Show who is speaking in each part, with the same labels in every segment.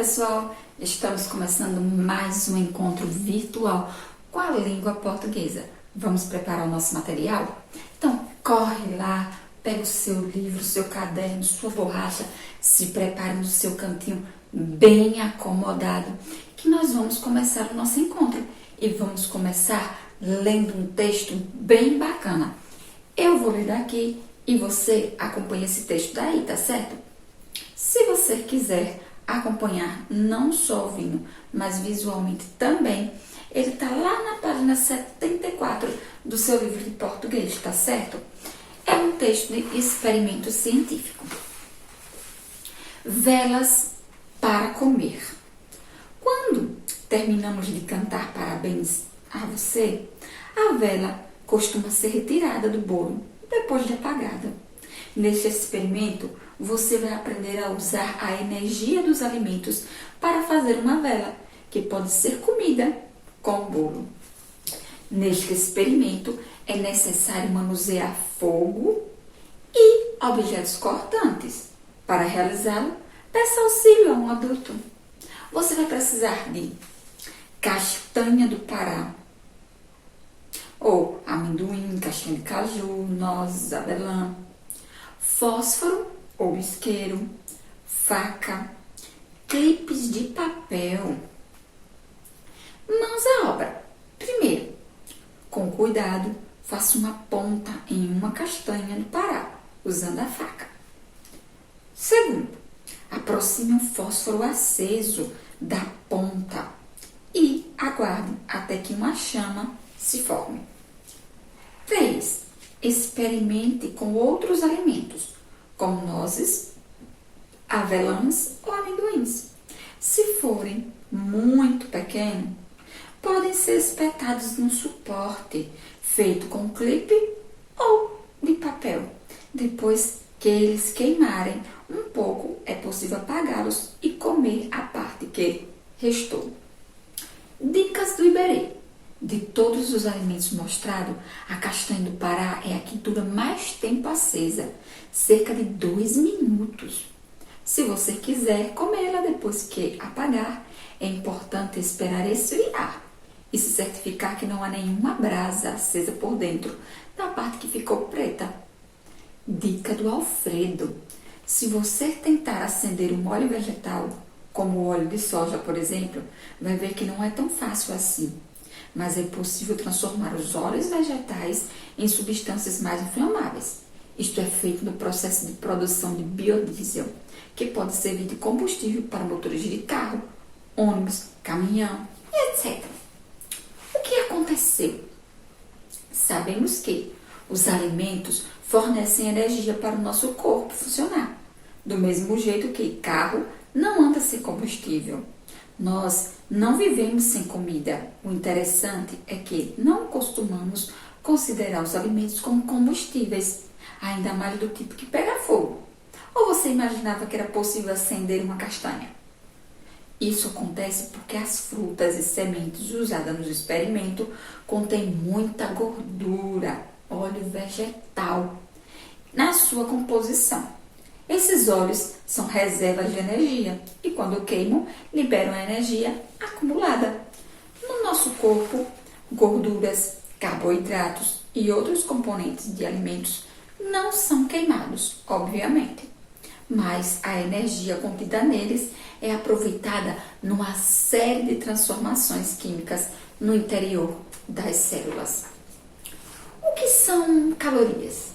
Speaker 1: pessoal, estamos começando mais um encontro virtual com a língua portuguesa. Vamos preparar o nosso material? Então, corre lá, pega o seu livro, seu caderno, sua borracha, se prepare no seu cantinho bem acomodado, que nós vamos começar o nosso encontro. E vamos começar lendo um texto bem bacana. Eu vou ler daqui e você acompanha esse texto daí, tá certo? Se você quiser acompanhar não só ouvindo, mas visualmente também, ele está lá na página 74 do seu livro de português, tá certo? É um texto de experimento científico. Velas para comer. Quando terminamos de cantar parabéns a você, a vela costuma ser retirada do bolo depois de apagada. Neste experimento, você vai aprender a usar a energia dos alimentos para fazer uma vela, que pode ser comida com o bolo. Neste experimento, é necessário manusear fogo e objetos cortantes. Para realizá-lo, peça auxílio a um adulto. Você vai precisar de castanha do Pará, ou amendoim, castanha de caju, nozes, avelã, fósforo ou isqueiro, faca, clipes de papel. Mãos à obra. Primeiro, com cuidado, faça uma ponta em uma castanha do Pará, usando a faca. Segundo, aproxime um fósforo aceso da ponta e aguarde até que uma chama se forme. 3. Experimente com outros alimentos, como nozes, avelãs ou amendoins. Se forem muito pequenos, podem ser espetados num suporte feito com clipe ou de papel. Depois que eles queimarem um pouco, é possível apagá-los e comer a parte que restou. Dicas do Iberê. De todos os alimentos mostrados, a castanha do Pará é a que dura mais tempo acesa, cerca de 2 minutos. Se você quiser comê-la depois que apagar, é importante esperar esfriar e se certificar que não há nenhuma brasa acesa por dentro, da parte que ficou preta. Dica do Alfredo. Se você tentar acender um óleo vegetal, como o óleo de soja, por exemplo, vai ver que não é tão fácil assim. Mas é possível transformar os óleos vegetais em substâncias mais inflamáveis. Isto é feito no processo de produção de biodiesel, que pode servir de combustível para motores de carro, ônibus, caminhão, etc. O que aconteceu? Sabemos que os alimentos fornecem energia para o nosso corpo funcionar, do mesmo jeito que carro não anda sem combustível. Nós não vivemos sem comida. O interessante é que não costumamos considerar os alimentos como combustíveis, ainda mais do tipo que pega fogo. Ou você imaginava que era possível acender uma castanha? Isso acontece porque as frutas e sementes usadas no experimento contêm muita gordura, óleo vegetal, na sua composição. Esses óleos são reservas de energia e, quando queimam, liberam a energia acumulada. No nosso corpo, gorduras, carboidratos e outros componentes de alimentos não são queimados, obviamente, mas a energia contida neles é aproveitada numa série de transformações químicas no interior das células. O que são calorias?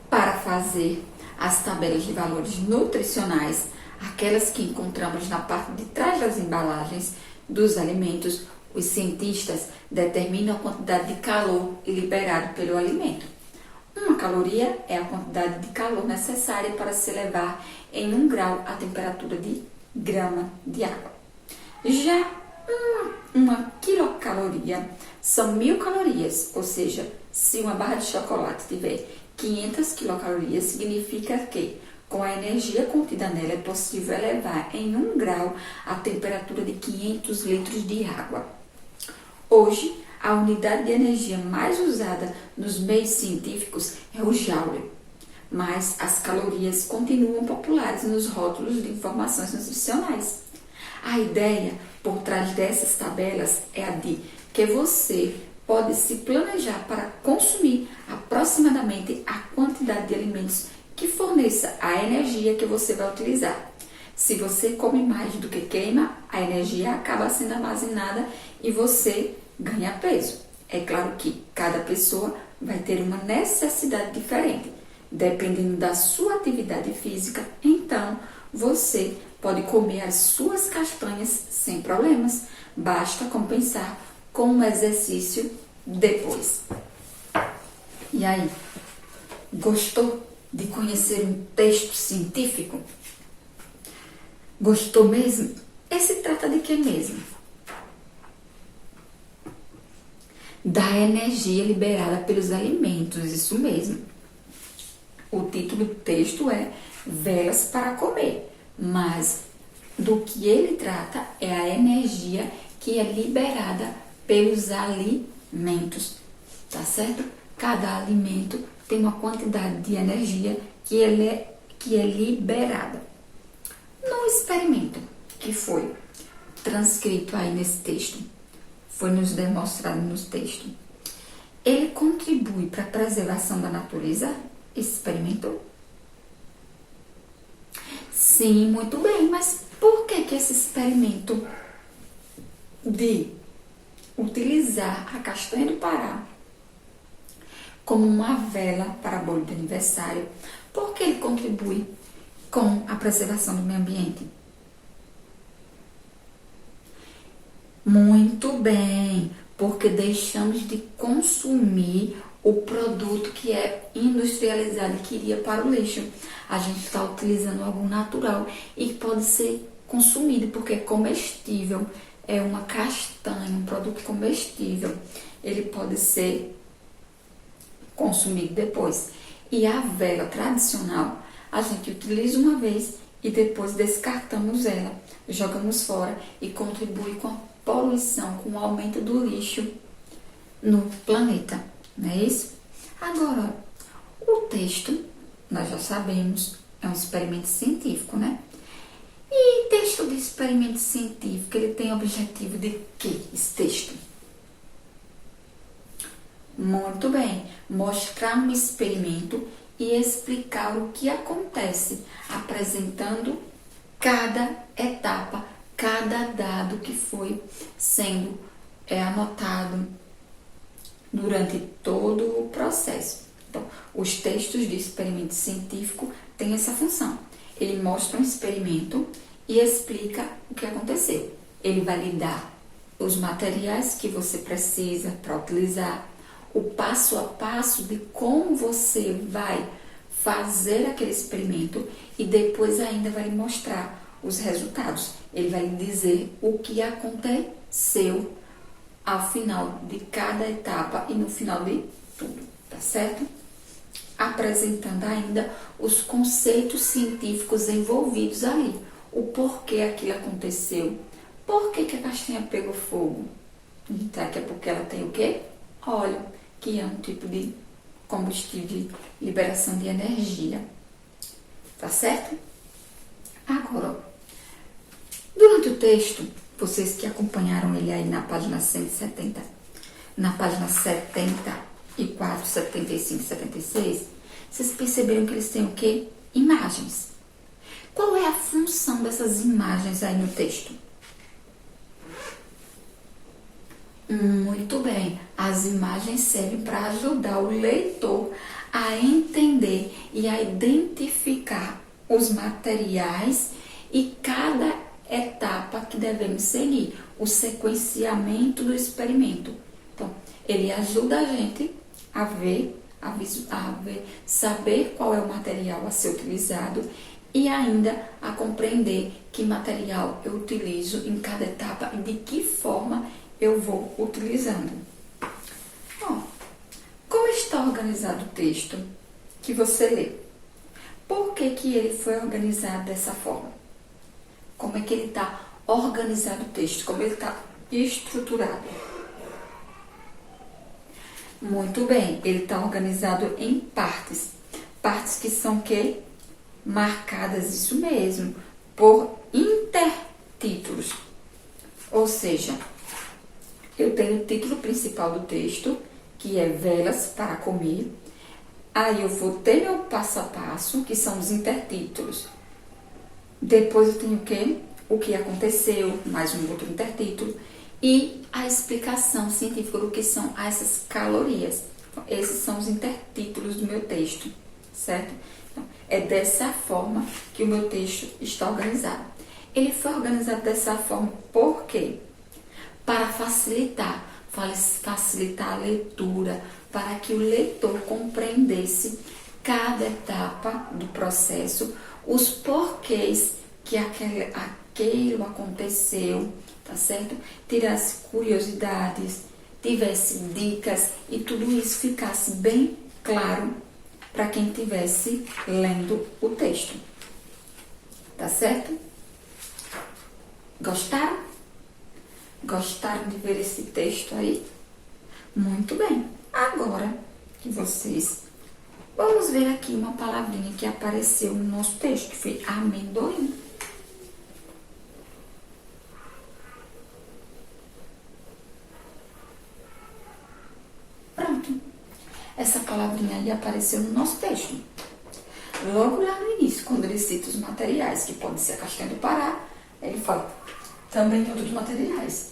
Speaker 1: Para fazer as tabelas de valores nutricionais, aquelas que encontramos na parte de trás das embalagens dos alimentos, os cientistas determinam a quantidade de calor liberado pelo alimento. Uma caloria é a quantidade de calor necessária para se elevar em 1 grau a temperatura de grama de água. Já uma quilocaloria são 1000 calorias, ou seja, se uma barra de chocolate tiver 500 quilocalorias, significa que, com a energia contida nela, é possível elevar em 1 grau a temperatura de 500 litros de água. Hoje, a unidade de energia mais usada nos meios científicos é o joule, mas as calorias continuam populares nos rótulos de informações nutricionais. A ideia por trás dessas tabelas é a de que você pode se planejar para consumir aproximadamente a quantidade de alimentos que forneça a energia que você vai utilizar. Se você come mais do que queima, a energia acaba sendo armazenada e você ganha peso. É claro que cada pessoa vai ter uma necessidade diferente. Dependendo da sua atividade física, então você pode comer as suas castanhas sem problemas. Basta compensar com um exercício depois. E aí, gostou de conhecer um texto científico? Gostou mesmo? Esse trata de quê mesmo? Da energia liberada pelos alimentos, isso mesmo. O título do texto é Velas para Comer, mas do que ele trata é a energia que é liberada pelos alimentos, tá certo? Cada alimento tem uma quantidade de energia que é liberada. No experimento que foi transcrito aí nesse texto, foi nos demonstrado no texto, ele contribui para a preservação da natureza? Experimento? Sim, muito bem, mas por que esse experimento de utilizar a castanha do Pará como uma vela para bolo de aniversário, por que ele contribui com a preservação do meio ambiente? Muito bem, porque deixamos de consumir o produto que é industrializado e que iria para o lixo. A gente está utilizando algo natural e pode ser consumido porque é comestível. É uma castanha, um produto comestível. Ele pode ser consumido depois. E a vela tradicional, a gente utiliza uma vez e depois descartamos ela, jogamos fora e contribui com a poluição, com o aumento do lixo no planeta, não é isso? Agora, o texto, nós já sabemos, é um experimento científico, né? E texto de experimento científico, ele tem objetivo de quê, esse texto? Muito bem, mostrar um experimento e explicar o que acontece, apresentando cada etapa, cada dado que foi sendo anotado durante todo o processo. Então, os textos de experimento científico têm essa função. Ele mostra um experimento e explica o que aconteceu. Ele vai lhe dar os materiais que você precisa para utilizar, o passo a passo de como você vai fazer aquele experimento e depois ainda vai lhe mostrar os resultados. Ele vai lhe dizer o que aconteceu ao final de cada etapa e no final de tudo, tá certo? Apresentando ainda os conceitos científicos envolvidos ali. O porquê aquilo aconteceu. Por que a castanha pegou fogo? Então, que é porque ela tem o quê? Óleo, que é um tipo de combustível de liberação de energia. Tá certo? Agora, durante o texto, vocês que acompanharam ele aí na página 170, na página 74, 75, 76, vocês perceberam que eles têm o quê? Imagens. Qual é a função dessas imagens aí no texto? Muito bem, as imagens servem para ajudar o leitor a entender e a identificar os materiais e cada etapa que devemos seguir, o sequenciamento do experimento. Então, ele ajuda a gente a ver, saber qual é o material a ser utilizado e ainda a compreender que material eu utilizo em cada etapa e de que forma eu vou utilizando. Bom, como está organizado o texto que você lê? Por que ele foi organizado dessa forma? Como é que ele está organizado o texto? Como ele está estruturado? Muito bem, ele está organizado em partes. Partes que são o quê? Marcadas, isso mesmo, por intertextualidade. títulos. Ou seja, eu tenho o título principal do texto, que é Velas para Comer. Aí eu vou ter meu passo a passo, que são os intertítulos. Depois eu tenho o quê? O que aconteceu, mais um outro intertítulo. E a explicação científica do que são essas calorias. Então, esses são os intertítulos do meu texto, certo? Então, é dessa forma que o meu texto está organizado. Ele foi organizado dessa forma por quê? Para facilitar a leitura, para que o leitor compreendesse cada etapa do processo, os porquês que aquilo aconteceu, tá certo? Tirasse curiosidades, tivesse dicas e tudo isso ficasse bem claro para quem estivesse lendo o texto, tá certo? Gostaram? Gostaram de ver esse texto aí? Muito bem. Agora que vocês... Vamos ver aqui uma palavrinha que apareceu no nosso texto, que foi amendoim. Pronto. Essa palavrinha aí apareceu no nosso texto. Logo lá no início, quando ele cita os materiais, que podem ser a castanha do Pará, ele fala também outros materiais.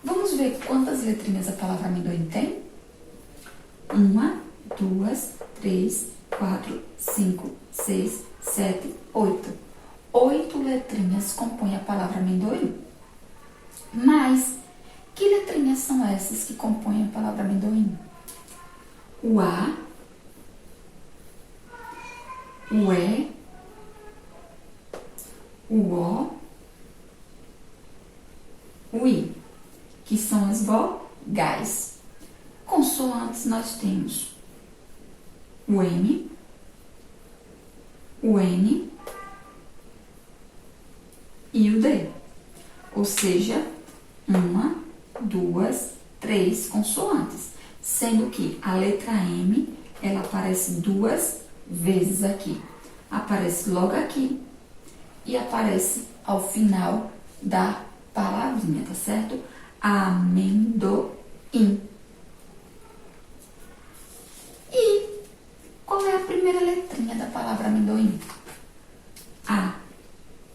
Speaker 1: Vamos ver quantas letrinhas a palavra amendoim tem? 1, 2, 3, 4, 5, 6, 7, 8. 8 letrinhas compõem a palavra amendoim. Mas, que letrinhas são essas que compõem a palavra amendoim? O A, o E, o O, o I, que são as vogais. Consoantes nós temos o M, o N e o D. Ou seja, 1, 2, 3 consoantes. Sendo que a letra M, ela aparece 2 vezes aqui. Aparece logo aqui e aparece ao final da palavrinha, tá certo? Amendoim. E qual é a primeira letrinha da palavra amendoim? A.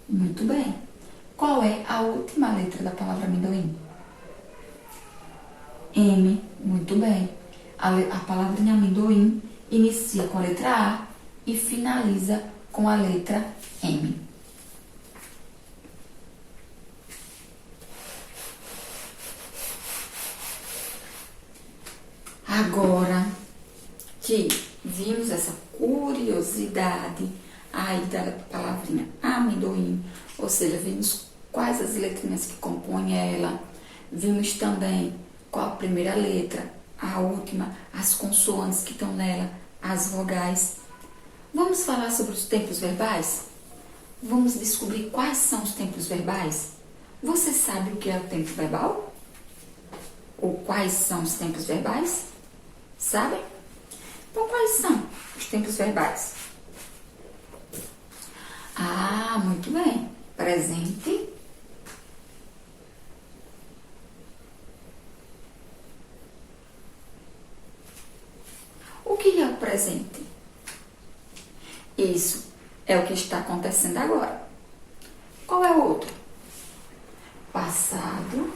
Speaker 1: Muito bem. Qual é a última letra da palavra amendoim? M. Muito bem. A palavrinha amendoim inicia com a letra A e finaliza com a letra M. Agora que vimos essa curiosidade aí da palavrinha amendoim, ou seja, vimos quais as letrinhas que compõem ela, vimos também qual a primeira letra, a última, as consoantes que estão nela, as vogais. Vamos falar sobre os tempos verbais? Vamos descobrir quais são os tempos verbais? Você sabe o que é o tempo verbal? Ou quais são os tempos verbais? Sabe? Então, quais são os tempos verbais? Ah, muito bem. Presente, o que é o presente? Isso é o que está acontecendo agora. Qual é o outro? Passado,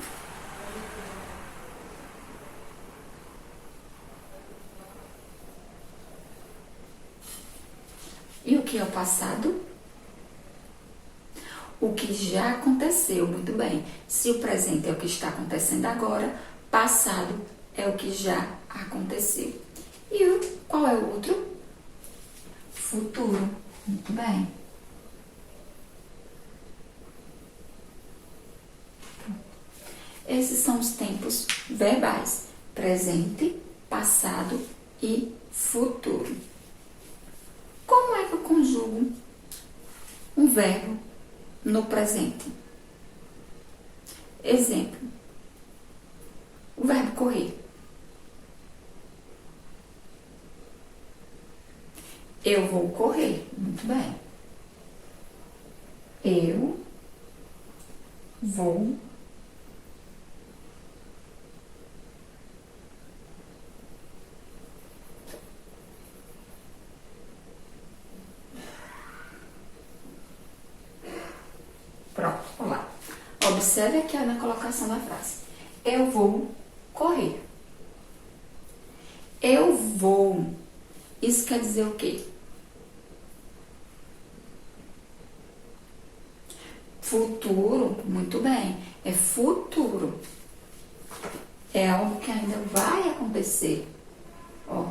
Speaker 1: e o que é o passado? O que já aconteceu, muito bem. Se o presente é o que está acontecendo agora, passado é o que já aconteceu. E qual é o outro? Futuro, muito bem. Esses são os tempos verbais: presente, passado e futuro. Como é que eu conjugo um verbo no presente? Exemplo: o verbo correr. Eu vou correr. Muito bem. Eu vou. Pronto, vamos lá. Observe aqui na colocação da frase. Eu vou correr. Eu vou. Isso quer dizer o quê? Futuro, muito bem. É futuro. É algo que ainda vai acontecer. Ó,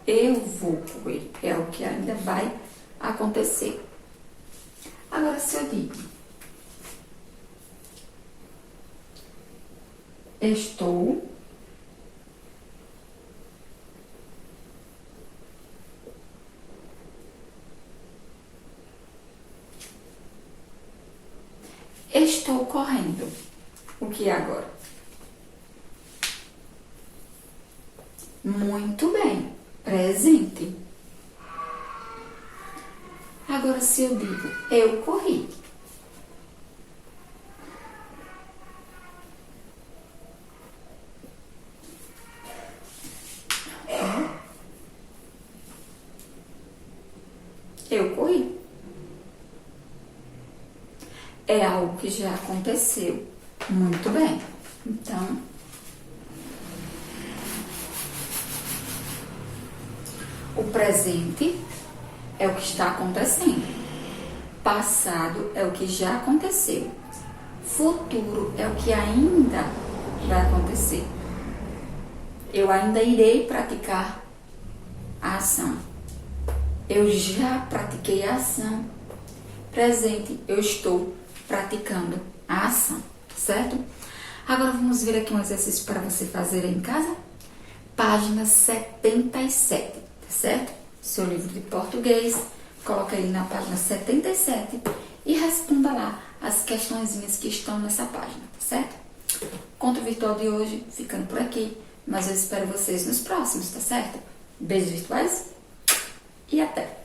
Speaker 1: eu vou correr. É algo que ainda vai acontecer. Agora, se eu digo estou correndo. O que é agora? Muito bem. Presente. Agora, se eu digo eu corri. Eu corri. É algo que já aconteceu. Muito bem. Então, o presente é o que está acontecendo. Passado é o que já aconteceu. Futuro é o que ainda vai acontecer. Eu ainda irei praticar a ação. Eu já pratiquei a ação. Presente, eu estou praticando a ação, certo? Agora vamos ver aqui um exercício para você fazer em casa. Página 77, certo? Seu livro de português, coloca ele na página 77 e responda lá as questõezinhas que estão nessa página, certo? Conto virtual de hoje ficando por aqui, mas eu espero vocês nos próximos, tá certo? Beijos virtuais e até!